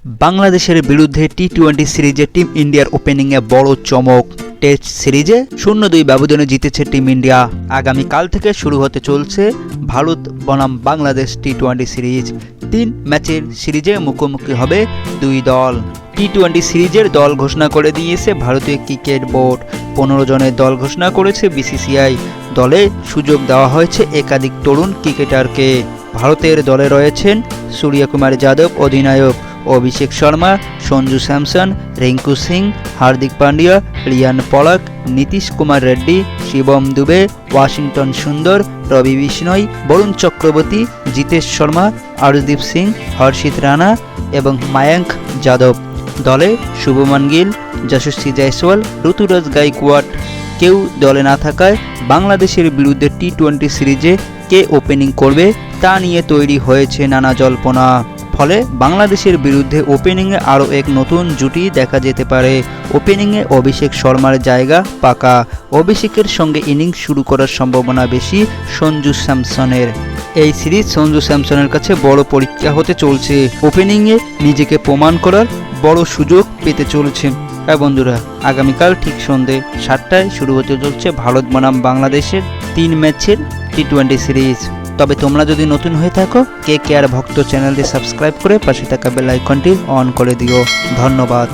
বাংলাদেশের বিরুদ্ধে টি-20 সিরিজে টিম ইন্ডিয়ার ওপেনিংয়ে বড় চমক। টেস্ট সিরিজে 0-2 ব্যবধানে জিতেছে টিম ইন্ডিয়া। আগামীকাল থেকে শুরু হতে চলছে ভারত বনাম বাংলাদেশ টি-20 সিরিজ। 3 ম্যাচের সিরিজে মুখোমুখি হবে দুই দল। টি-20 সিরিজের দল ঘোষণা করে দিয়েছে ভারতীয় ক্রিকেট বোর্ড। 15 জনের দল ঘোষণা করেছে বিসিসিআই। দলে সুযোগ দেওয়া হয়েছে একাধিক তরুণ ক্রিকেটারকে। ভারতের দলে রয়েছেন সূর্যকুমার যাদব অধিনায়ক, অভিষেক শর্মা, সঞ্জু স্যামসন, রিঙ্কু সিং, হার্দিক পান্ডিয়া, রিয়ান পরাগ, নীতিশ কুমার রেড্ডি, শিবম দুবে, ওয়াশিংটন সুন্দর, রবি বিষ্ণই, বরুণ চক্রবর্তী, জিতেশ শর্মা, আরশদীপ সিং, হর্ষিত রানা এবং মায়াঙ্ক যাদব। দলে শুভমান গিল, যশস্বী জয়সওয়াল, ঋতুরাজ গাইকোয়াড় কেউ দলে না থাকায় বাংলাদেশের বিরুদ্ধে টি-20 সিরিজে কে ওপেনিং করবে তা নিয়ে তৈরি হয়েছে নানা জল্পনা। ফলে বাংলাদেশের বিরুদ্ধে ওপেনিংয়ে আরও এক নতুন জুটি দেখা যেতে পারে। ওপেনিংয়ে অভিষেক শর্মার জায়গা পাকা। অভিষেকের সঙ্গে ইনিংস শুরু করার সম্ভাবনা বেশি সঞ্জু স্যামসনের। এই সিরিজ সঞ্জু স্যামসনের কাছে বড় পরীক্ষা হতে চলছে। ওপেনিংয়ে নিজেকে প্রমাণ করার বড় সুযোগ পেতে চলেছে। হ্যাঁ বন্ধুরা, আগামীকাল ঠিক সন্ধ্যে 7টায় শুরু হতে চলছে ভারত বনাম বাংলাদেশের 3 ম্যাচের টি-20 সিরিজ। তবে তোমরা যদি নতুন হয়ে থাকো KKR ভক্ত চ্যানেলটি সাবস্ক্রাইব করে পাশে থাকা বেল আইকনটি অন করে দিও। ধন্যবাদ।